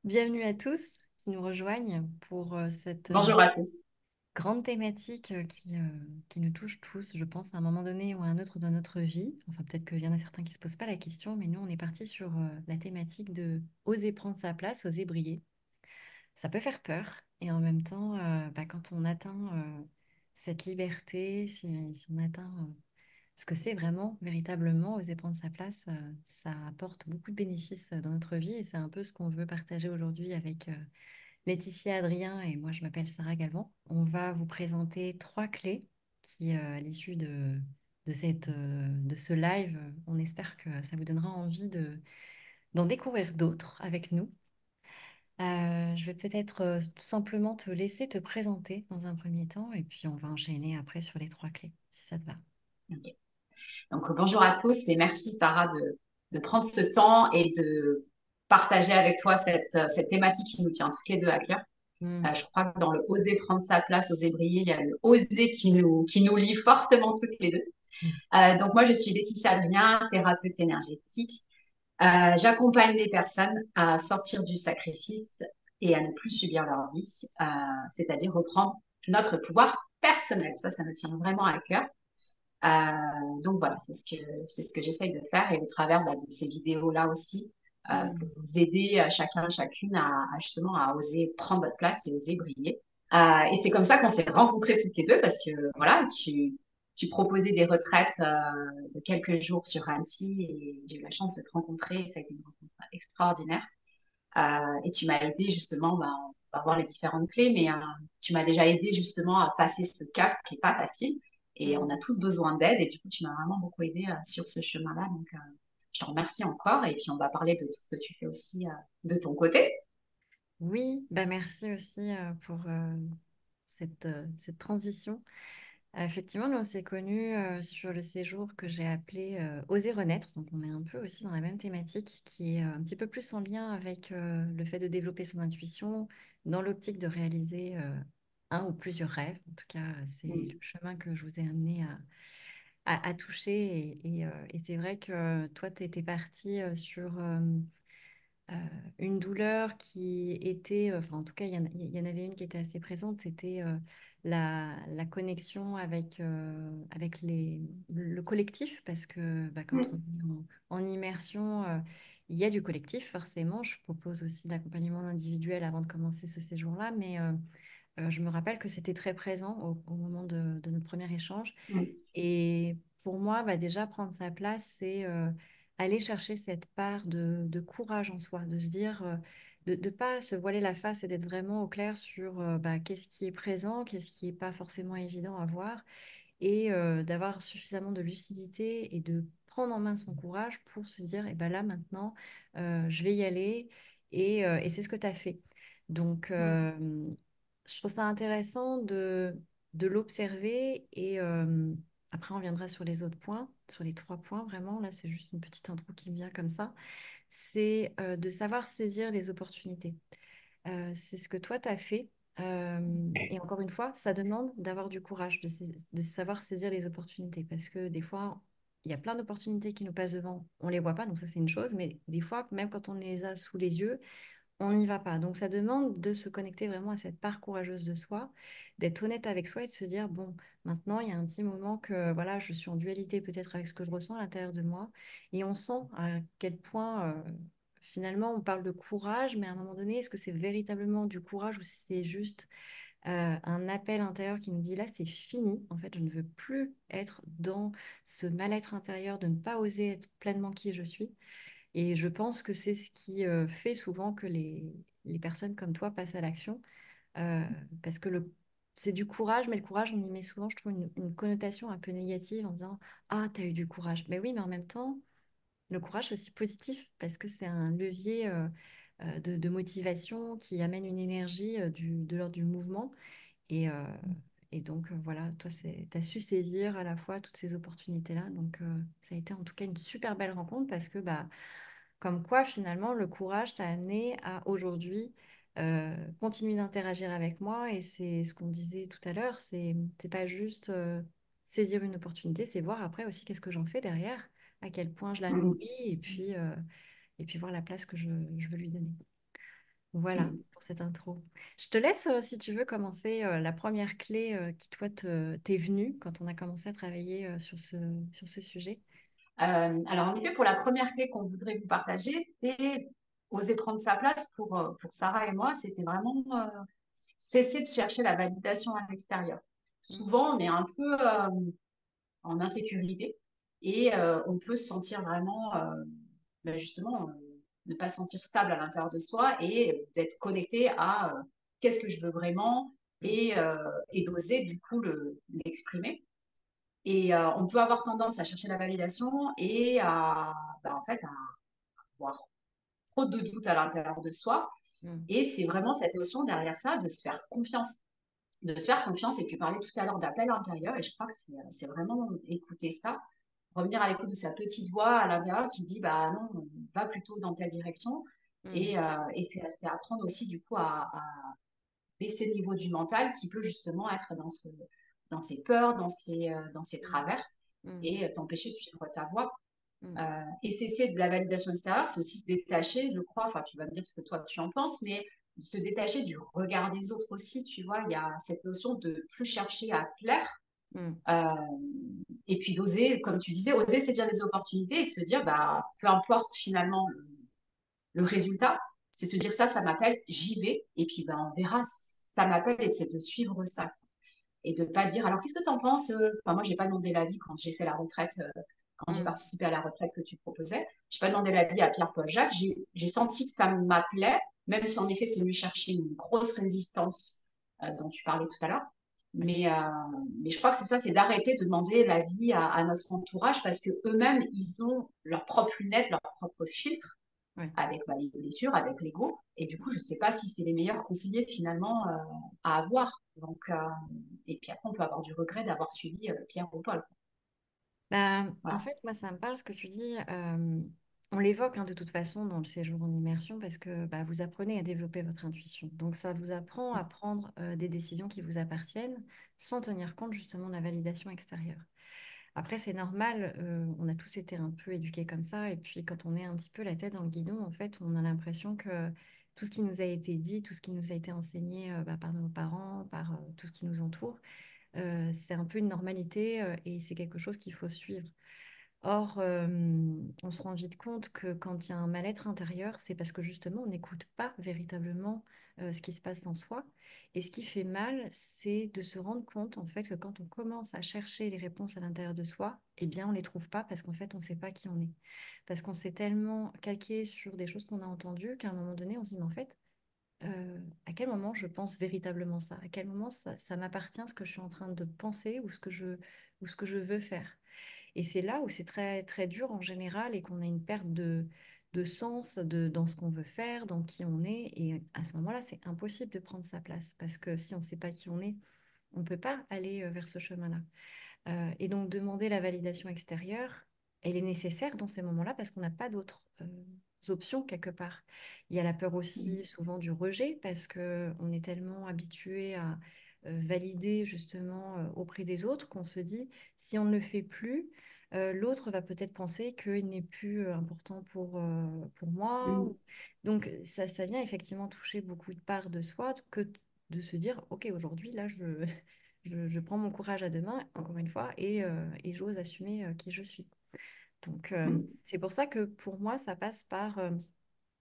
Bienvenue à tous qui nous rejoignent pour cette Bonjour à tous. grande thématique qui nous touche tous, je pense, à un moment donné ou à un autre dans notre vie. Enfin, peut-être qu'il y en a certains qui ne se posent pas la question, mais nous, on est parti sur la thématique de oser prendre sa place, oser briller. Ça peut faire peur, et en même temps, quand on atteint cette liberté, si on atteint ce que c'est vraiment, véritablement, oser prendre sa place, ça apporte beaucoup de bénéfices dans notre vie, et c'est un peu ce qu'on veut partager aujourd'hui avec Laetitia Adrien et moi, je m'appelle Sarah Galvan. On va vous présenter trois clés qui, à l'issue de ce live, on espère que ça vous donnera envie d'en découvrir d'autres avec nous. Je vais peut-être tout simplement te laisser te présenter dans un premier temps et puis on va enchaîner après sur les trois clés, si ça te va. Ok. Donc, bonjour à tous et merci Sarah de prendre ce temps et de partager avec toi cette thématique qui nous tient toutes les deux à cœur. Hmm. Je crois que dans le oser prendre sa place, oser briller, il y a le oser qui nous lie fortement toutes les deux. Donc, moi, je suis Laetitia Adrien, thérapeute énergétique. J'accompagne les personnes à sortir du sacrifice et à ne plus subir leur vie, c'est-à-dire reprendre notre pouvoir personnel. Ça nous tient vraiment à cœur. Donc voilà, c'est ce que j'essaye de faire et au travers de ces vidéos-là aussi, pour Hmm. vous aider chacun, chacune à justement à oser prendre votre place et oser briller. Et c'est comme ça qu'on s'est rencontrés toutes les deux parce que voilà, tu proposais des retraites de quelques jours sur Annecy et j'ai eu la chance de te rencontrer. Ça a été une rencontre extraordinaire. Et tu m'as aidé justement, on va voir les différentes clés, mais tu m'as déjà aidé justement à passer ce cap qui est pas facile. Et on a Hmm. tous besoin d'aide. Et du coup, tu m'as vraiment beaucoup aidé sur ce chemin-là. Donc, je te remercie encore. Et puis, on va parler de tout ce que tu fais aussi de ton côté. Oui, bah merci aussi pour cette transition. Effectivement, nous, on s'est connus sur le séjour que j'ai appelé Oser renaître. Donc, on est un peu aussi dans la même thématique qui est un petit peu plus en lien avec le fait de développer son intuition dans l'optique de réaliser un ou plusieurs rêves. En tout cas, c'est le Mm. chemin que je vous ai amené à toucher. Et c'est vrai que toi, tu étais partie sur euh, une douleur qui était, enfin en tout cas, il y en avait une qui était assez présente, c'était la connexion avec le collectif, parce que quand on Mm. est en immersion, il y a du collectif, forcément. Je propose aussi l'accompagnement individuel avant de commencer ce séjour-là, mais je me rappelle que c'était très présent au moment de notre premier échange. Mm. Et pour moi, déjà, prendre sa place, c'est aller chercher cette part de courage en soi, de se dire, de ne pas se voiler la face et d'être vraiment au clair sur qu'est-ce qui est présent, qu'est-ce qui n'est pas forcément évident à voir, et d'avoir suffisamment de lucidité et de prendre en main son courage pour se dire, et ben là, maintenant, je vais y aller, et c'est ce que tu as fait. Donc, Mm. je trouve ça intéressant de l'observer et après on viendra sur les autres points, sur les trois points vraiment. Là, c'est juste une petite intro qui me vient comme ça. C'est de savoir saisir les opportunités. C'est ce que toi, tu as fait. Et encore une fois, ça demande d'avoir du courage, de savoir saisir les opportunités. Parce que des fois, il y a plein d'opportunités qui nous passent devant. On ne les voit pas, donc ça, c'est une chose. Mais des fois, même quand on les a sous les yeux, on n'y va pas. Donc ça demande de se connecter vraiment à cette part courageuse de soi, d'être honnête avec soi et de se dire, bon, maintenant il y a un petit moment que voilà, je suis en dualité peut-être avec ce que je ressens à l'intérieur de moi. Et on sent à quel point finalement on parle de courage, mais à un moment donné, est-ce que c'est véritablement du courage ou si c'est juste un appel intérieur qui nous dit là, c'est fini. En fait, je ne veux plus être dans ce mal-être intérieur de ne pas oser être pleinement qui je suis. Et je pense que c'est ce qui fait souvent que les personnes comme toi passent à l'action. Euh, parce que c'est du courage, mais le courage, on y met souvent, je trouve, une connotation un peu négative en disant, ah, t'as eu du courage. Mais oui, mais en même temps, le courage, c'est aussi positif parce que c'est un levier de motivation qui amène une énergie de l'ordre du mouvement. Et, euh, et donc, voilà, toi, tu as su saisir à la fois toutes ces opportunités-là. Donc, ça a été en tout cas une super belle rencontre parce que, comme quoi, finalement, le courage t'a amené à aujourd'hui continuer d'interagir avec moi. Et c'est ce qu'on disait tout à l'heure, c'est pas juste saisir une opportunité, c'est voir après aussi qu'est-ce que j'en fais derrière, à quel point je la Mm. nourris, et puis voir la place que je veux lui donner. Voilà pour cette intro. Je te laisse, si tu veux, commencer la première clé qui, toi, t'est venue quand on a commencé à travailler sur ce sujet. Alors, en effet, pour la première clé qu'on voudrait vous partager, c'est oser prendre sa place pour Sarah et moi. C'était vraiment cesser de chercher la validation à l'extérieur. Mm, Souvent, on est un peu en insécurité et on peut se sentir vraiment, justement, ne pas se sentir stable à l'intérieur de soi et d'être connecté à qu'est-ce que je veux vraiment mm, et d'oser du coup l'exprimer. Et on peut avoir tendance à chercher la validation et en fait, à avoir trop de doutes à l'intérieur de soi. mm, Et c'est vraiment cette notion derrière ça de se faire confiance. De se faire confiance. Et tu parlais tout à l'heure d'appel intérieur et je crois que c'est vraiment écouter ça, revenir à l'écoute de sa petite voix à l'intérieur qui dit, bah non, va plutôt dans ta direction. mm, Et c'est apprendre aussi du coup à baisser le niveau du mental qui peut justement être dans ses peurs, dans ses mm, travers mm, et t'empêcher de suivre ta voie. mm. Et cesser de la validation extérieure, c'est aussi se détacher, je crois, enfin tu vas me dire ce que toi tu en penses, mais se détacher du regard des autres aussi, tu vois, il y a cette notion de plus chercher à plaire Mm. euh, et puis d'oser, comme tu disais, oser saisir les opportunités et de se dire, bah, peu importe finalement le résultat, c'est de se dire ça m'appelle, j'y vais et puis ben, on verra, ça m'appelle et c'est de suivre ça et de pas dire alors qu'est-ce que tu en penses enfin moi j'ai pas demandé l'avis quand j'ai fait la retraite quand j'ai Mm. participé à la retraite que tu proposais j'ai pas demandé l'avis à Pierre-Paul Jacques j'ai senti que ça m'appelait même si en effet c'est venu chercher une grosse résistance dont tu parlais tout à l'heure Ouais. mais je crois que c'est ça c'est d'arrêter de demander l'avis à notre entourage parce que eux-mêmes ils ont leurs propres lunettes leurs propres filtres Ouais. avec bah, les blessures, avec l'ego. Et du coup, je ne sais pas si c'est les meilleurs conseillers finalement à avoir. Donc, et puis après, on peut avoir du regret d'avoir suivi Pierre ou Paul. Bah, en Voilà. fait, moi, ça me parle ce que tu dis. On l'évoque hein, de toute façon dans le séjour en immersion parce que bah, vous apprenez à développer votre intuition. Donc, ça vous apprend à prendre des décisions qui vous appartiennent sans tenir compte justement de la validation extérieure. Après, c'est normal, on a tous été un peu éduqués comme ça. Et puis, quand on est un petit peu la tête dans le guidon, en fait, on a l'impression que tout ce qui nous a été dit, tout ce qui nous a été enseigné bah, par nos parents, par tout ce qui nous entoure, c'est un peu une normalité et c'est quelque chose qu'il faut suivre. Or, on se rend vite compte que quand il y a un mal-être intérieur, c'est parce que justement, on n'écoute pas véritablement ce qui se passe en soi. Et ce qui fait mal, c'est de se rendre compte en fait que quand on commence à chercher les réponses à l'intérieur de soi, eh bien, on ne les trouve pas parce qu'en fait, on ne sait pas qui on est. Parce qu'on s'est tellement calqué sur des choses qu'on a entendues qu'à un moment donné, on se dit, mais en fait, à quel moment je pense véritablement ça? À quel moment ça m'appartient ce que je suis en train de penser ou ce que je veux faire? Et c'est là où c'est très, très dur en général et qu'on a une perte de sens dans ce qu'on veut faire, dans qui on est. Et à ce moment-là, c'est impossible de prendre sa place parce que si on ne sait pas qui on est, on ne peut pas aller vers ce chemin-là. Et donc, demander la validation extérieure, elle est nécessaire dans ces moments-là parce qu'on n'a pas d'autres options quelque part. Il y a la peur aussi souvent du rejet parce qu'on est tellement habitué à valider justement auprès des autres qu'on se dit, si on ne le fait plus, l'autre va peut-être penser qu'il n'est plus important pour moi. Mm. Donc, ça vient effectivement toucher beaucoup de parts de soi que de se dire, OK, aujourd'hui, là, je prends mon courage à deux mains, encore une fois, et j'ose assumer qui je suis. Donc, Mm. c'est pour ça que pour moi, ça passe par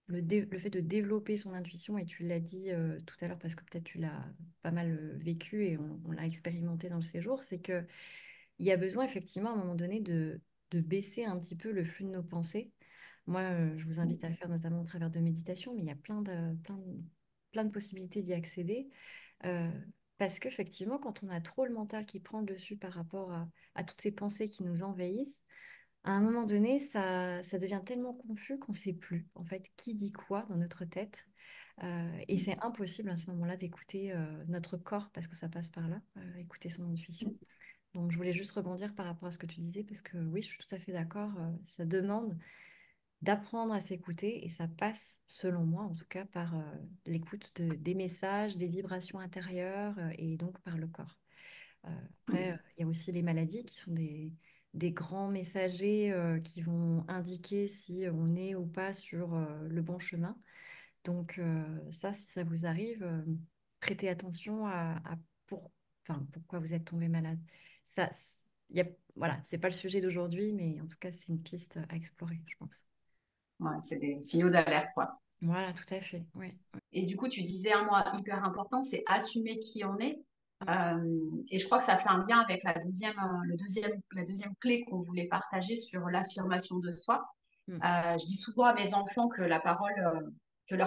le fait de développer son intuition, et tu l'as dit tout à l'heure parce que peut-être tu l'as pas mal vécu et on l'a expérimenté dans le séjour, c'est que il y a besoin effectivement à un moment donné de baisser un petit peu le flux de nos pensées. Moi, je vous invite à le faire notamment au travers de méditation, mais il y a plein de possibilités d'y accéder. Euh, Parce qu'effectivement, quand on a trop le mental qui prend le dessus par rapport à toutes ces pensées qui nous envahissent, à un moment donné, ça devient tellement confus qu'on ne sait plus en fait qui dit quoi dans notre tête. Et c'est impossible à ce moment-là d'écouter notre corps parce que ça passe par là, écouter son intuition. Donc je voulais juste rebondir par rapport à ce que tu disais parce que oui, je suis tout à fait d'accord. Ça demande d'apprendre à s'écouter et ça passe, selon moi en tout cas, par l'écoute des messages, des vibrations intérieures et donc par le corps. Après, Mm. il y a aussi les maladies qui sont des grands messagers qui vont indiquer si on est ou pas sur le bon chemin. Donc ça, si ça vous arrive, prêtez attention à pour, enfin, pourquoi vous êtes tombé malade. Ça, il y a, voilà, c'est pas le sujet d'aujourd'hui, mais en tout cas, c'est une piste à explorer, je pense. Ouais, c'est des signaux d'alerte, quoi. Voilà, tout à fait. Oui. Et du coup, tu disais un mot hyper important, c'est assumer qui on est. Mm, Et je crois que ça fait un lien avec la deuxième clé qu'on voulait partager sur l'affirmation de soi. mm, Je dis souvent à mes enfants que leur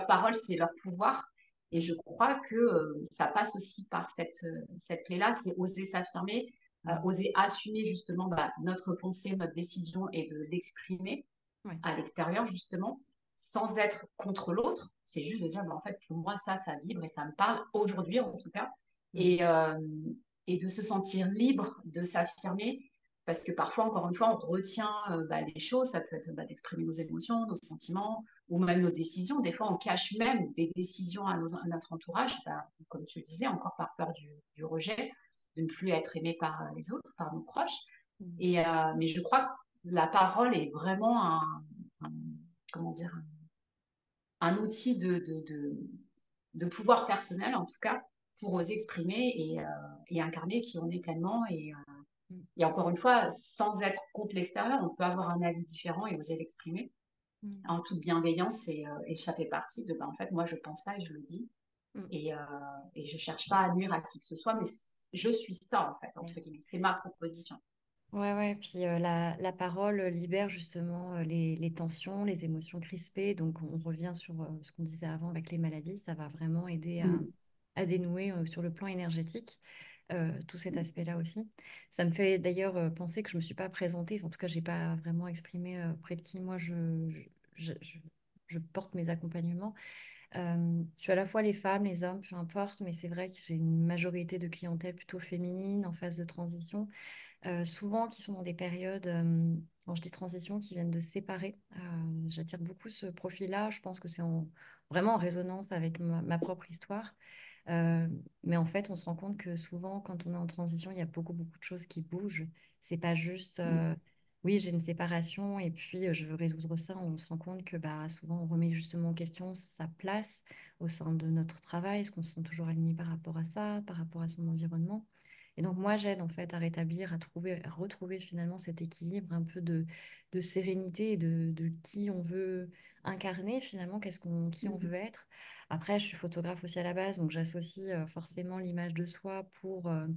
parole, c'est leur pouvoir. Et mm, je crois que ça passe aussi par cette clé-là, c'est oser s'affirmer, mm. oser assumer justement bah, notre pensée, notre décision et de l'exprimer Ouais. à l'extérieur, justement, sans être contre l'autre. C'est juste de dire, bah, en fait, pour moi, ça vibre et ça me parle aujourd'hui, en tout cas. Mm, Et, et de se sentir libre de s'affirmer. Parce que parfois, encore une fois, on retient bah, les choses. Ça peut être bah, d'exprimer nos émotions, nos sentiments, ou même nos décisions. Des fois, on cache même des décisions à notre entourage, bah, comme tu le disais, encore par peur du rejet, de ne plus être aimé par les autres, par nos proches. mm, Et, mais je crois que la parole est vraiment un- comment dire, un outil de pouvoir personnel, en tout cas, pour oser exprimer et incarner qui on est pleinement. mm, Et encore une fois, sans être contre l'extérieur, on peut avoir un avis différent et oser l'exprimer mm, en toute bienveillance. Et ça fait partie de, bah, en fait, moi, je pense ça et je le dis. mm. Et, euh, et je cherche pas à nuire à qui que ce soit, mais je suis ça, en fait, entre guillemets. C'est ma proposition. Ouais, ouais, puis la parole libère justement les tensions, les émotions crispées. Donc, on revient sur ce qu'on disait avant avec les maladies. Ça va vraiment aider Mm. à dénouer sur le plan énergétique tout cet aspect-là aussi. Ça me fait d'ailleurs penser que je ne me suis pas présentée. En tout cas, je n'ai pas vraiment exprimé auprès de qui moi je, je- je porte mes accompagnements. Je suis à la fois les femmes, les hommes, peu importe, mais c'est vrai que j'ai une majorité de clientèle plutôt féminine en phase de transition souvent qui sont dans des périodes, quand je dis transition, qui viennent de se séparer. J'attire beaucoup ce profil-là. Je pense que c'est vraiment en résonance avec ma propre histoire. Euh, mais en fait, on se rend compte que souvent, quand on est en transition, il y a beaucoup, beaucoup de choses qui bougent. C'est pas juste, oui, j'ai une séparation et puis je veux résoudre ça. On se rend compte que bah, souvent, on remet justement en question sa place au sein de notre travail. Est-ce qu'on se sent toujours aligné par rapport à ça, par rapport à son environnement? Et donc, moi, j'aide en fait à rétablir, à retrouver finalement cet équilibre un peu de sérénité et de qui on veut incarner finalement, qui on Mm. veut être. Après, je suis photographe aussi à la base, donc j'associe forcément l'image de soi pour euh,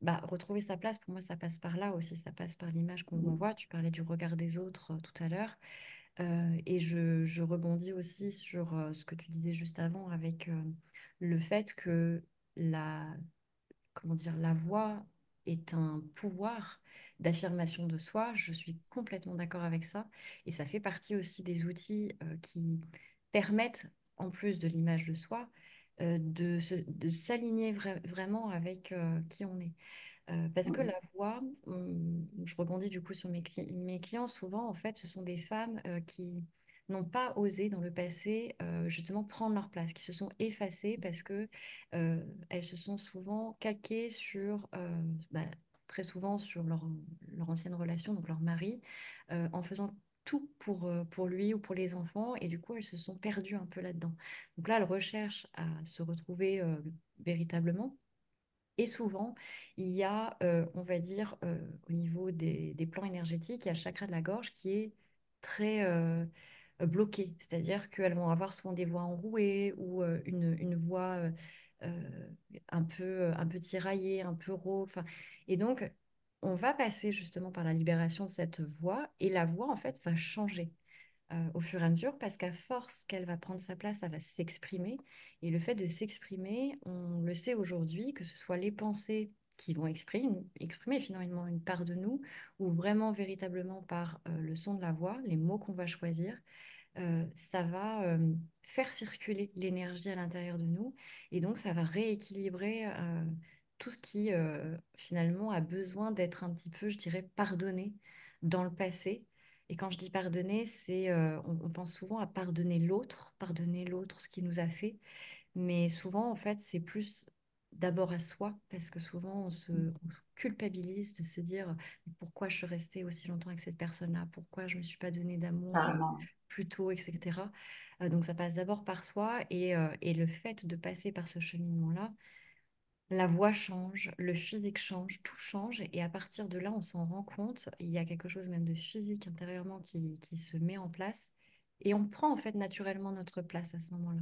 bah, retrouver sa place. Pour moi, ça passe par là aussi, ça passe par l'image qu'on Mm. renvoie. Tu parlais du regard des autres tout à l'heure. Et je rebondis aussi sur ce que tu disais juste avant avec le fait que la comment dire, la voix est un pouvoir d'affirmation de soi. Je suis complètement d'accord avec ça. Et ça fait partie aussi des outils qui permettent, en plus de l'image de soi, de s'aligner vraiment avec qui on est. Parce que Mm. la voix, je rebondis du coup sur mes clients, souvent, en fait, ce sont des femmes qui n'ont pas osé dans le passé justement prendre leur place, qui se sont effacées parce que elles se sont souvent calquées sur, bah, très souvent sur leur ancienne relation, donc leur mari, en faisant tout pour lui ou pour les enfants, et du coup, elles se sont perdues un peu là-dedans. Donc là, elles recherchent à se retrouver véritablement. Et souvent, il y a, on va dire, au niveau des plans énergétiques, il y a le chakra de la gorge qui est très bloqué. C'est-à-dire qu'elles vont avoir souvent des voix enrouées ou une voix euh, un peu tiraillée, un peu rauque. Enfin, et donc, on va passer justement par la libération de cette voix et la voix, en fait, va changer au fur et à mesure parce qu'à force qu'elle va prendre sa place, elle va s'exprimer. Et le fait de s'exprimer, on le sait aujourd'hui, que ce soit les pensées qui vont exprimer finalement une part de nous, ou vraiment véritablement par le son de la voix, les mots qu'on va choisir, ça va faire circuler l'énergie à l'intérieur de nous. Et donc, ça va rééquilibrer tout ce qui finalement a besoin d'être un petit peu, je dirais, pardonné dans le passé. Et quand je dis pardonner, c'est, on pense souvent à pardonner l'autre ce qu'il nous a fait. Mais souvent, en fait, c'est plus d'abord à soi, parce que souvent, on culpabilise de se dire pourquoi je suis restée aussi longtemps avec cette personne-là, pourquoi je ne me suis pas donné d'amour carrément. plus tôt, etc. Donc ça passe d'abord par soi et le fait de passer par ce cheminement-là, la voix change, le physique change, tout change et à partir de là, on s'en rend compte, il y a quelque chose même de physique intérieurement qui se met en place et on prend en fait naturellement notre place à ce moment-là.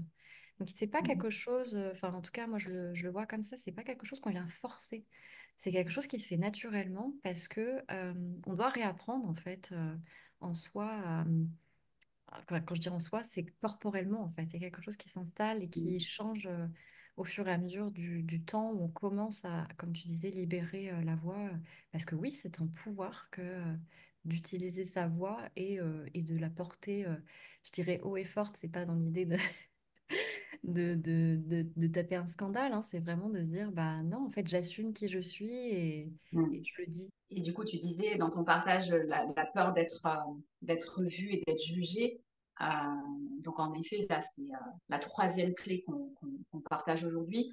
Donc c'est pas Mm, quelque chose, enfin en tout cas moi je le vois comme ça, c'est pas quelque chose qu'on vient forcer, c'est quelque chose qui se fait naturellement parce que on doit réapprendre en fait en soi quand je dis en soi, c'est corporellement en fait. Il y a quelque chose qui s'installe et qui mm, change au fur et à mesure du temps où on commence à, comme tu disais, libérer la voix. Parce que oui, c'est un pouvoir que d'utiliser sa voix et de la porter, je dirais, haut et forte. C'est pas dans l'idée de taper un scandale, hein. C'est vraiment de se dire, bah non, en fait, j'assume qui je suis et mm. je le dis. Et du coup, tu disais dans ton partage la peur d'être vu et d'être jugé. Euh, donc, en effet, là, c'est la troisième clé qu'on partage aujourd'hui.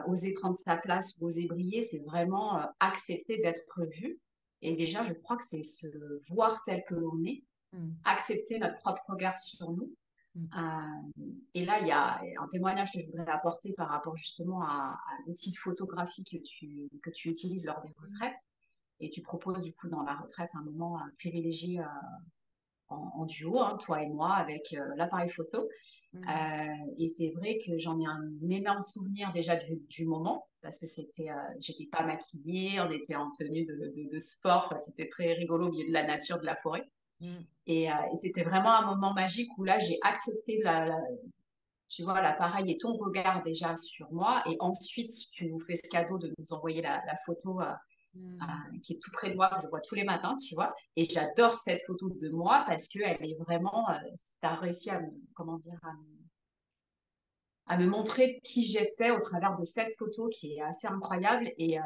Oser prendre sa place, oser briller, c'est vraiment accepter d'être vu. Et déjà, je crois que c'est se voir tel que l'on est, Mm, accepter notre propre regard sur nous. mm, Et là, il y a un témoignage que je voudrais apporter par rapport justement à l'outil de photographie que tu utilises lors des mm, retraites. Et tu proposes du coup dans la retraite un moment privilégié en duo, hein, toi et moi, avec l'appareil photo. mm. Et c'est vrai que j'en ai un énorme souvenir déjà du moment, parce que j'étais pas maquillée, on était en tenue de sport, quoi. C'était très rigolo au milieu de la nature, de la forêt. Mm. Et c'était vraiment un moment magique où là, j'ai accepté tu vois, l'appareil et ton regard déjà sur moi. Et ensuite, tu nous fais ce cadeau de nous envoyer la photo Mm. qui est tout près de moi, que je vois tous les matins, tu vois. Et j'adore cette photo de moi parce qu'elle est vraiment, tu as réussi à me, comment dire, à me montrer qui j'étais au travers de cette photo qui est assez incroyable. Et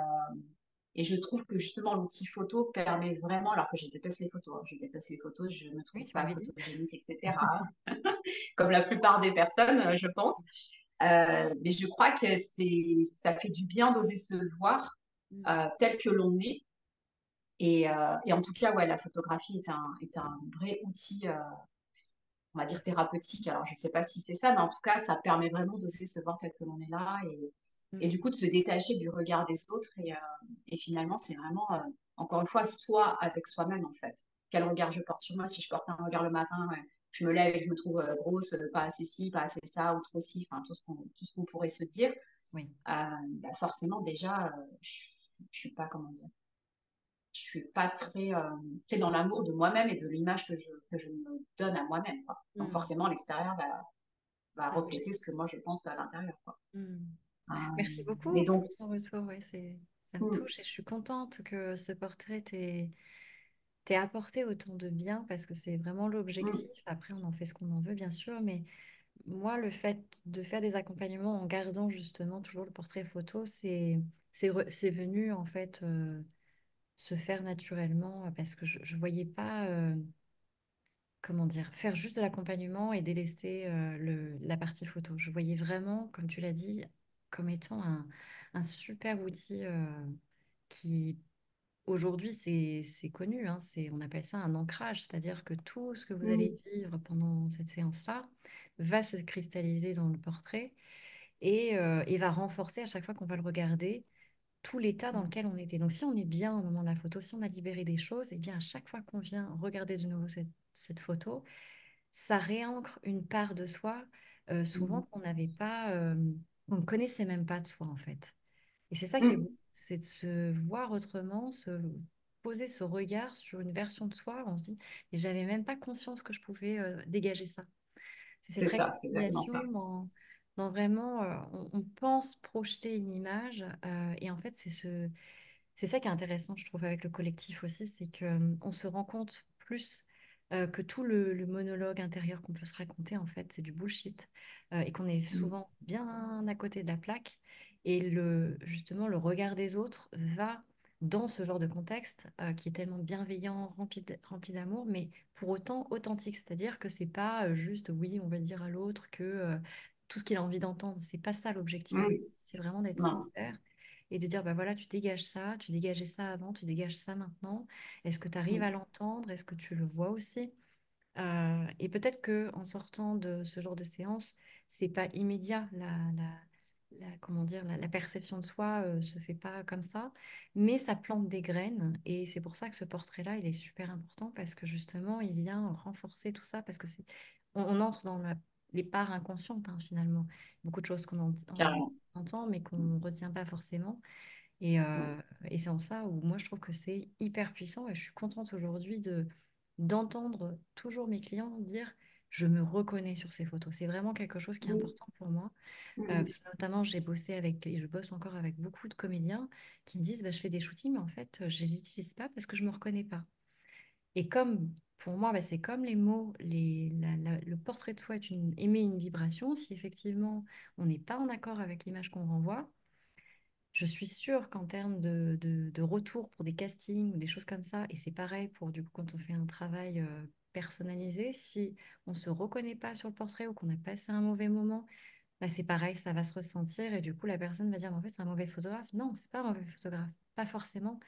je trouve que justement l'outil photo permet vraiment, alors que je déteste les photos, hein, je déteste les photos, je ne me Oui, trouve tu pas m'avais dit. photogénique, etc., comme la plupart des personnes, je pense. Mais je crois que ça fait du bien d'oser se voir Mm. tel que l'on est. Et en tout cas, ouais, la photographie est un vrai outil, on va dire thérapeutique. Alors, je ne sais pas si c'est ça, mais en tout cas, ça permet vraiment d'oser se voir tel que l'on est là et Mm. du coup de se détacher du regard des autres. Et finalement, c'est vraiment, encore une fois, soi avec soi-même, en fait. Quel regard je porte sur moi? Si je porte un regard le matin, ouais, je me lève et que je me trouve grosse, pas assez ci, pas assez ça, ou trop ci, enfin, tout ce qu'on pourrait se dire, Oui. bah forcément, déjà, je suis pas, comment dire, je suis pas très dans l'amour de moi-même et de l'image que je me donne à moi-même, quoi. Donc Mm. forcément, l'extérieur va Ça refléter reflète. ce que moi je pense à l'intérieur, quoi. Mm. Euh, Merci mais beaucoup pour donc, ton retour. Ouais, ça me mm, touche et je suis contente que ce portrait t'ait apporté autant de bien parce que c'est vraiment mm, l'objectif. Après, on en fait ce qu'on en veut, bien sûr, mais moi, le fait de faire des accompagnements en gardant justement toujours le portrait photo, c'est venu en fait se faire naturellement parce que je voyais pas. Comment dire, faire juste de l'accompagnement et délaisser la partie photo. Je voyais vraiment, comme tu l'as dit, comme étant un super outil qui, aujourd'hui, c'est connu, hein, on appelle ça un ancrage, c'est-à-dire que tout ce que vous allez mm, vivre pendant cette séance-là va se cristalliser dans le portrait et va renforcer à chaque fois qu'on va le regarder tout l'état dans lequel on était. Donc, si on est bien au moment de la photo, si on a libéré des choses, et bien à chaque fois qu'on vient regarder de nouveau cette photo, ça réancre une part de soi, souvent mm, qu'on n'avait pas, on ne connaissait même pas de soi en fait. Et c'est ça qui est beau, mm. c'est de se voir autrement, se poser ce regard sur une version de soi où on se dit, mais j'avais même pas conscience que je pouvais dégager ça. C'est cette C'est ça, c'est exactement ça. réconciliation dans vraiment, on pense projeter une image et en fait c'est ça qui est intéressant, je trouve, avec le collectif aussi, c'est que on se rend compte plus que tout le monologue intérieur qu'on peut se raconter, en fait, c'est du bullshit et qu'on est Mm, souvent bien à côté de la plaque. Et justement, le regard des autres va dans ce genre de contexte qui est tellement bienveillant, rempli d'amour, mais pour autant authentique. C'est-à-dire que c'est pas juste, oui, on va dire à l'autre que tout ce qu'il a envie d'entendre. C'est pas ça l'objectif. mm. C'est vraiment d'être Non. sincère et de dire, bah voilà, tu dégages ça, tu dégageais ça avant, tu dégages ça maintenant. Est-ce que tu arrives à Mm. l'entendre? Est-ce que tu le vois aussi? Et peut-être que en sortant de ce genre de séance, c'est pas immédiat. Comment dire, la perception de soi se fait pas comme ça, mais ça plante des graines. Et c'est pour ça que ce portrait-là, il est super important parce que justement, il vient renforcer tout ça parce que on entre dans les parts inconscientes finalement. Beaucoup de choses on Carrément. entend mais qu'on Mm. ne retient pas forcément. Et, Mm. euh, et c'est en ça où moi je trouve que c'est hyper puissant et je suis contente aujourd'hui d'entendre toujours mes clients dire je me reconnais sur ces photos. C'est vraiment quelque chose qui est Mm. important pour moi. Mm. Parce que notamment j'ai bossé avec et je bosse encore avec beaucoup de comédiens qui me disent bah, je fais des shootings mais en fait je les utilise pas parce que je me reconnais pas. Et comme pour moi bah, c'est comme les mots, le portrait de soi émet une vibration. Si effectivement on n'est pas en accord avec l'image qu'on renvoie, je suis sûre qu'en termes de retour pour des castings ou des choses comme ça, et c'est pareil pour du coup quand on fait un travail personnalisé, si on ne se reconnaît pas sur le portrait ou qu'on a passé un mauvais moment, bah c'est pareil, ça va se ressentir et du coup la personne va dire, mais en fait c'est un mauvais photographe. Non, c'est pas un mauvais photographe, pas forcément.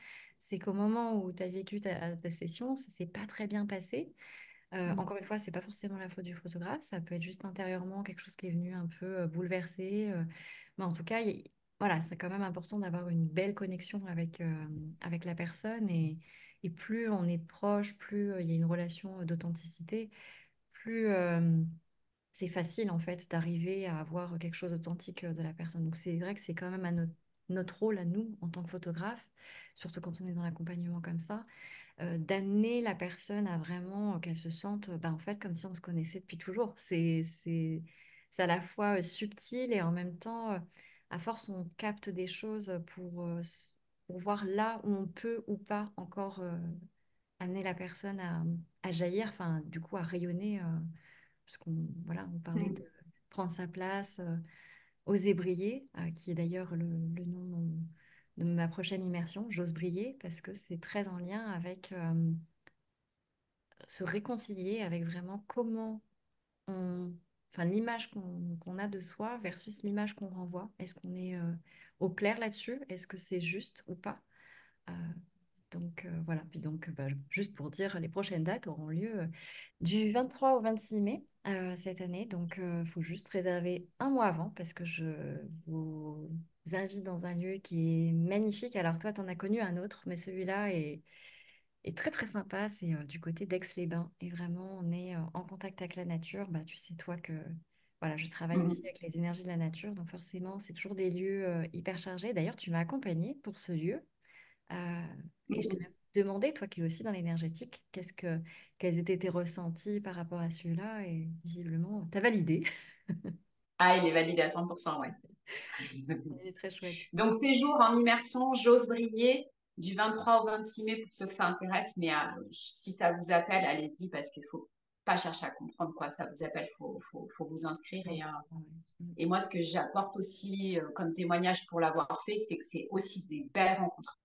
C'est qu'au moment où tu as vécu ta session, ça s'est pas très bien passé. Mm. Encore une fois, c'est pas forcément la faute du photographe, ça peut être juste intérieurement quelque chose qui est venu un peu bouleverser. Mais en tout cas, voilà, c'est quand même important d'avoir une belle connexion avec la personne et plus on est proche, plus il y a une relation d'authenticité, plus c'est facile en fait d'arriver à avoir quelque chose d'authentique de la personne. Donc c'est vrai que c'est quand même à notre rôle à nous en tant que photographe, surtout quand on est dans l'accompagnement comme ça d'amener la personne à vraiment qu'elle se sente en fait comme si on se connaissait depuis toujours. C'est à la fois subtil et en même temps, à force, on capte des choses pour voir là où on peut ou pas encore amener la personne à jaillir, enfin, du coup, à rayonner, parce qu'on voilà, on parlait de Mm. prendre sa place, oser briller, qui est d'ailleurs le nom de ma prochaine immersion, J'ose briller, parce que c'est très en lien avec se réconcilier avec vraiment comment on, enfin l'image qu'on a de soi versus l'image qu'on renvoie. Est-ce qu'on est au clair là-dessus? Est-ce que c'est juste ou pas? Euh, donc voilà, puis donc bah, juste pour dire, les prochaines dates auront lieu du 23 au 26 mai cette année. Donc il faut juste réserver un mois avant parce que je vous invite dans un lieu qui est magnifique. Alors toi, tu en as connu un autre, mais celui-là est très très sympa. C'est du côté d'Aix-les-Bains. Et vraiment, on est en contact avec la nature. Bah, tu sais, toi, que voilà, je travaille aussi Mm. avec les énergies de la nature. Donc forcément, c'est toujours des lieux hyper chargés. D'ailleurs, tu m'as accompagnée pour ce lieu. Euh, et je t'ai Mm. même demandé, toi qui es aussi dans l'énergétique, quels étaient tes ressentis par rapport à celui-là. Et visiblement, tu as validé. Ah, il est validé à 100%, ouais. Il est très chouette. Donc, séjour en immersion, j'ose briller du 23 au 26 mai pour ceux que ça intéresse. Mais si ça vous appelle, allez-y parce qu'il faut pas chercher à comprendre quoi ça vous appelle. Faut vous inscrire. Non, c'est ça, ouais. Mm. Et moi, ce que j'apporte aussi comme témoignage pour l'avoir fait, c'est que c'est aussi des belles rencontres.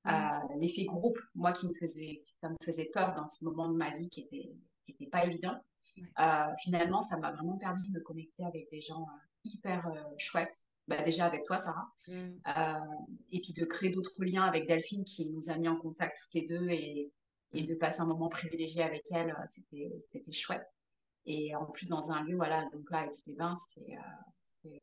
Mm. L'effet groupe, moi, ça me faisait peur dans ce moment de ma vie qui était pas évident. Ouais. Finalement, ça m'a vraiment permis de me connecter avec des gens hyper chouettes. Bah, déjà avec toi, Sarah. Mm. Et puis de créer d'autres liens avec Delphine qui nous a mis en contact toutes les deux et Mm. de passer un moment privilégié avec elle, c'était chouette. Et en plus, dans un lieu, voilà, donc là, avec Stéphane, c'est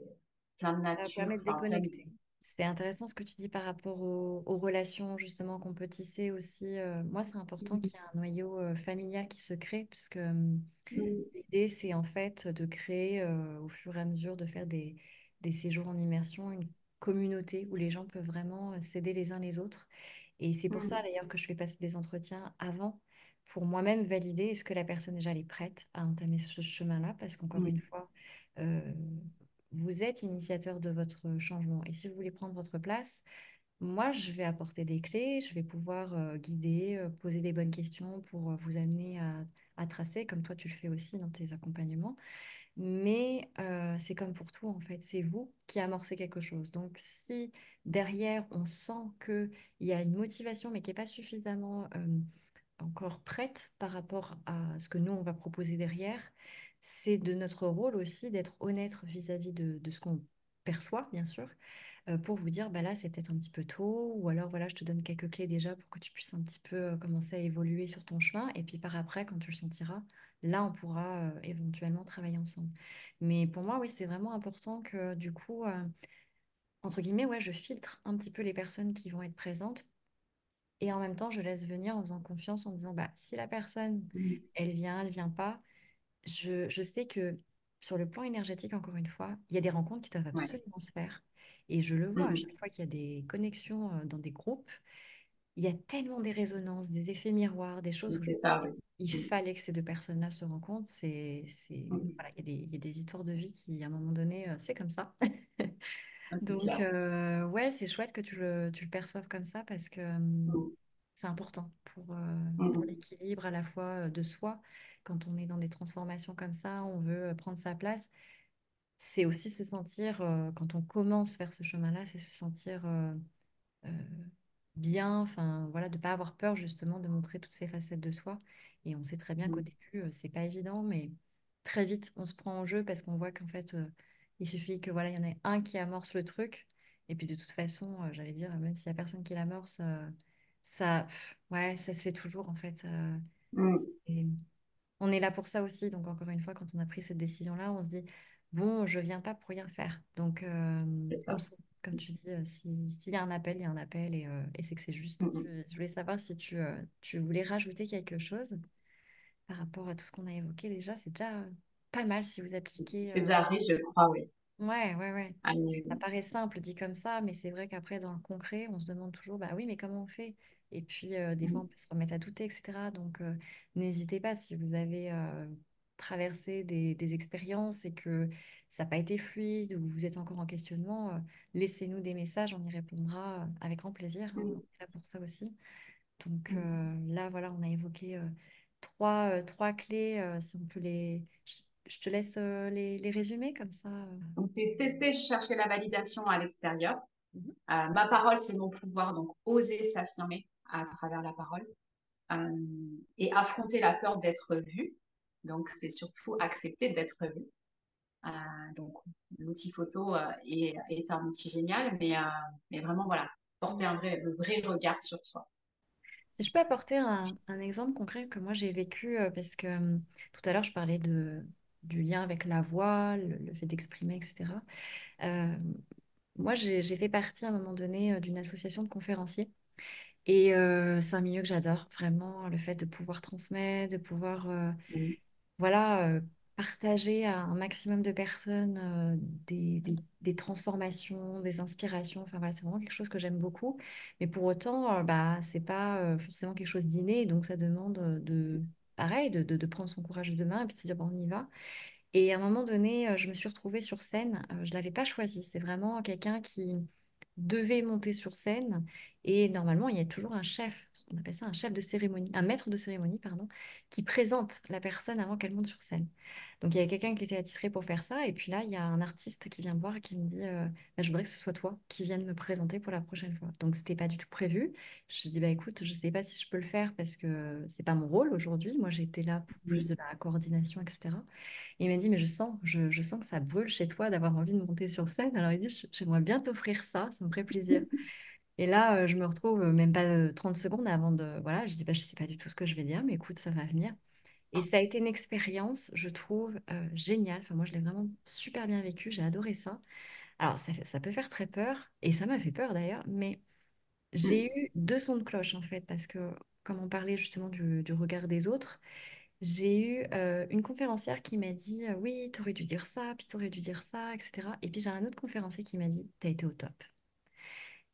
plein de Ça nature, permet de enfin, plein de... déconnecter. C'est intéressant ce que tu dis par rapport aux relations justement qu'on peut tisser aussi. Moi, c'est important qu'il y ait un noyau familial qui se crée, puisque l'idée, c'est en fait de créer au fur et à mesure, de faire des séjours en immersion, une communauté où les gens peuvent vraiment s'aider les uns les autres. Et c'est pour ça d'ailleurs que je fais passer des entretiens avant pour moi-même valider est-ce que la personne déjà elle est prête à entamer ce chemin-là, parce qu'encore une fois, euh, vous êtes initiateur de votre changement. Et si vous voulez prendre votre place, moi, je vais apporter des clés, je vais pouvoir guider, poser des bonnes questions pour vous amener à tracer, comme toi tu le fais aussi dans tes accompagnements. Mais c'est comme pour tout, en fait, c'est vous qui amorcez quelque chose. Donc, si derrière, on sent qu'il y a une motivation, mais qui n'est pas suffisamment encore prête par rapport à ce que nous, on va proposer derrière, c'est de notre rôle aussi d'être honnête vis-à-vis de ce qu'on perçois, bien sûr, pour vous dire, bah là, c'est peut-être un petit peu tôt, ou alors, voilà, je te donne quelques clés déjà pour que tu puisses un petit peu commencer à évoluer sur ton chemin, et puis par après, quand tu le sentiras, là, on pourra éventuellement travailler ensemble. Mais pour moi, oui, c'est vraiment important que, du coup, entre guillemets, ouais, je filtre un petit peu les personnes qui vont être présentes, et en même temps, je laisse venir en faisant confiance, en disant, bah, si la personne, mm, elle vient pas, je sais que sur le plan énergétique, encore une fois, il y a des rencontres qui doivent ouais, absolument se faire. Et je le vois à mm, chaque fois qu'il y a des connexions dans des groupes, il y a tellement des résonances, des effets miroirs, des choses où je c'est me ça, dis, oui. il Mm, fallait que ces deux personnes-là se rencontrent. mm, Voilà, il y a des histoires de vie qui, à un moment donné, c'est comme ça. c'est Donc, clair. ouais, c'est chouette que tu le perçoives comme ça parce que Mm, c'est important pour mm, l'équilibre à la fois de soi. Quand on est dans des transformations comme ça, on veut prendre sa place. C'est aussi se sentir, quand on commence vers ce chemin-là, c'est se sentir euh, bien, enfin voilà, de ne pas avoir peur justement de montrer toutes ces facettes de soi. Et on sait très bien qu'au mm, début, c'est pas évident, mais très vite, on se prend en jeu parce qu'on voit qu'en fait, il suffit que voilà, il y en ait un qui amorce le truc. Et puis de toute façon, j'allais dire, même s'il n'y a personne qui l'amorce, ouais, ça se fait toujours en fait. mm, Et on est là pour ça aussi. Donc encore une fois, quand on a pris cette décision-là, on se dit, bon, je viens pas pour rien faire. Donc c'est on le ça. sent. Comme tu dis, s'il y a un appel, il y a un appel et c'est que c'est juste. Mm, Je voulais savoir si tu voulais rajouter quelque chose par rapport à tout ce qu'on a évoqué déjà. C'est déjà pas mal si vous appliquez. c'est déjà riche, je crois, oui. Ouais, ouais, ouais. Ah, Ça paraît simple dit comme ça, mais c'est vrai qu'après, dans le concret, on se demande toujours, bah oui, mais comment on fait? Et puis, des fois, mm, on peut se remettre à douter, etc. Donc, n'hésitez pas si vous avez traversé des expériences et que ça n'a pas été fluide ou vous êtes encore en questionnement, laissez-nous des messages, on y répondra avec grand plaisir, hein. On mm, est là pour ça aussi. Donc, mm. là, voilà, on a évoqué trois clés. Si on peut je te laisse les résumer comme ça. Donc, c'est chercher la validation à l'extérieur. Mhm. Ma parole, c'est mon pouvoir, donc oser s'affirmer à travers la parole euh, et affronter la peur d'être vu. Donc, c'est surtout accepter d'être vu. Euh, donc, l'outil photo est un outil génial, mais vraiment, voilà, porter le vrai regard sur soi. Si je peux apporter un exemple concret que moi j'ai vécu, parce que tout à l'heure je parlais du lien avec la voix, le fait d'exprimer, etc. Euh, Moi j'ai fait partie à un moment donné d'une association de conférenciers et c'est un milieu que j'adore, vraiment, le fait de pouvoir transmettre, de pouvoir Mm, voilà, partager à un maximum de personnes des transformations, des inspirations. Enfin voilà, c'est vraiment quelque chose que j'aime beaucoup. Mais pour autant, bah, c'est pas forcément quelque chose d'inné. Donc ça demande pareil, de prendre son courage de demain et puis de se dire, bon, on y va. Et à un moment donné, je me suis retrouvée sur scène. Je ne l'avais pas choisi. C'est vraiment quelqu'un qui devait monter sur scène. Et normalement, il y a toujours un chef, on appelle ça un chef de cérémonie, un maître de cérémonie, pardon, qui présente la personne avant qu'elle monte sur scène. Donc il y avait quelqu'un qui était attitré pour faire ça. Et puis là, il y a un artiste qui vient me voir et qui me dit, bah, je voudrais que ce soit toi qui viennes me présenter pour la prochaine fois. Donc c'était pas du tout prévu. Je dis, bah écoute, je sais pas si je peux le faire parce que c'est pas mon rôle aujourd'hui. Moi, j'étais là pour plus mm, de la coordination, etc. Il m'a dit, mais je sens que ça brûle chez toi d'avoir envie de monter sur scène. Alors il dit, j'aimerais bien t'offrir ça me ferait plaisir. Et là, je me retrouve même pas 30 secondes avant de... Voilà, je dis, bah, je sais pas du tout ce que je vais dire, mais écoute, ça va venir. Et ça a été une expérience, je trouve, géniale. Enfin, moi, je l'ai vraiment super bien vécu, j'ai adoré ça. Alors, ça peut faire très peur, et ça m'a fait peur d'ailleurs, mais j'ai mm, eu deux sons de cloche, en fait, parce que, comme on parlait justement du regard des autres, j'ai eu une conférencière qui m'a dit oui, tu aurais dû dire ça, puis tu aurais dû dire ça, etc. Et puis j'ai un autre conférencier qui m'a dit tu as été au top.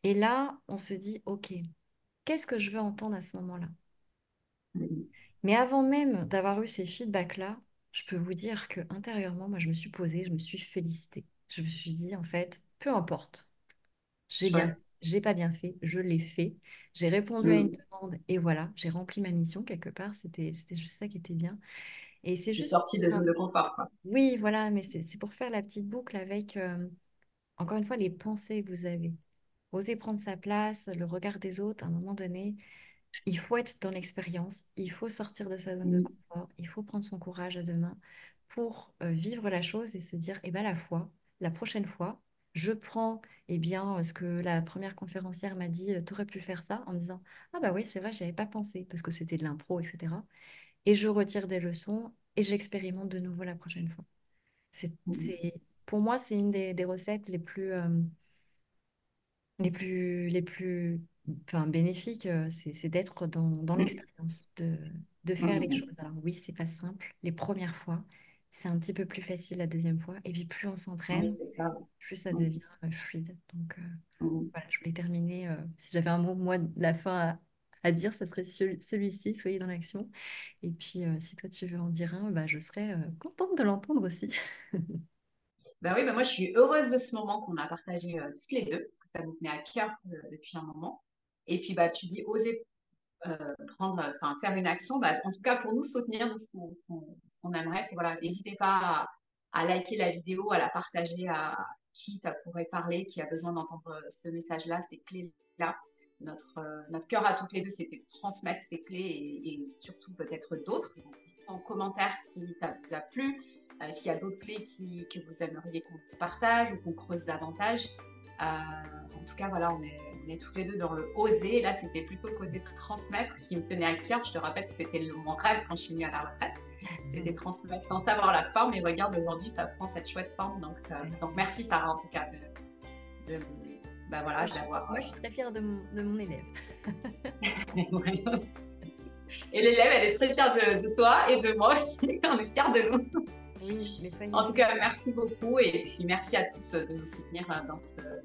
Et là, on se dit ok, qu'est-ce que je veux entendre à ce moment-là? mm. Mais avant même d'avoir eu ces feedbacks-là, je peux vous dire que intérieurement, moi, je me suis posée, je me suis félicitée. Je me suis dit en fait, peu importe, j'ai bien, Chouette. j'ai pas bien fait, je l'ai fait. J'ai répondu à une Mm. demande et voilà, j'ai rempli ma mission quelque part. C'était juste ça qui était bien. Et c'est C'est juste. sorti de zone de confort, quoi. Oui, voilà, mais c'est pour faire la petite boucle avec, encore une fois, les pensées que vous avez. Oser prendre sa place, le regard des autres, à un moment donné, il faut être dans l'expérience, il faut sortir de sa zone de Mm, confort, il faut prendre son courage à deux mains pour vivre la chose et se dire, eh ben la prochaine fois, Je prends eh bien, ce que la première conférencière m'a dit, tu aurais pu faire ça, en me disant, ah bah oui, c'est vrai, j'y avais pas pensé, parce que c'était de l'impro, etc. Et je retire des leçons et j'expérimente de nouveau la prochaine fois. Pour moi, c'est une des recettes les plus enfin, bénéfiques, c'est d'être dans l'expérience, de faire les choses. Alors oui, c'est pas simple les premières fois, c'est un petit peu plus facile la deuxième fois, et puis plus on Oui, s'entraîne, c'est ça. plus ça devient fluide. Donc Mhm. voilà, je voulais terminer. Si j'avais un mot, moi, de la fin à dire, ça serait celui-ci, soyez dans l'action. Et puis, si toi tu veux en dire un, bah, je serais contente de l'entendre aussi. Bah oui, bah moi je suis heureuse de ce moment qu'on a partagé toutes les deux, parce que ça nous tenait à cœur depuis un moment. Et puis bah tu dis oser enfin faire une action. Bah, en tout cas pour nous soutenir dans ce qu'on aimerait, c'est voilà, n'hésitez pas à liker la vidéo, à la partager à qui ça pourrait parler, qui a besoin d'entendre ce message-là, ces clés-là. Notre cœur à toutes les deux, c'était de transmettre ces clés et surtout peut-être d'autres. Donc, dites en commentaire si ça vous a plu, s'il y a d'autres clés que vous aimeriez qu'on partage ou qu'on creuse davantage. En tout cas, voilà, on est toutes les deux dans le oser. Là, c'était plutôt le côté transmettre qui me tenait à cœur. Je te rappelle que c'était mon rêve quand je suis venue à la retraite. C'était transmettre sans savoir la forme. Et regarde, aujourd'hui, ça prend cette chouette forme. Donc merci Sarah, en tout cas, de bah voilà, d'avoir. Moi, je suis très fière de mon élève. Et l'élève, elle est très fière de toi et de moi aussi. On est fiers de nous. Oui, mais En soyez tout fiers. cas, merci beaucoup. Et puis, merci à tous de nous soutenir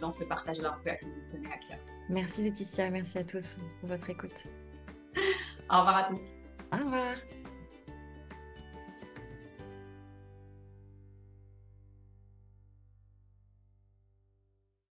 dans ce partage-là, en tout cas, qui nous tenait à cœur. Merci Laetitia, merci à tous pour votre écoute. Au revoir à tous. Au revoir.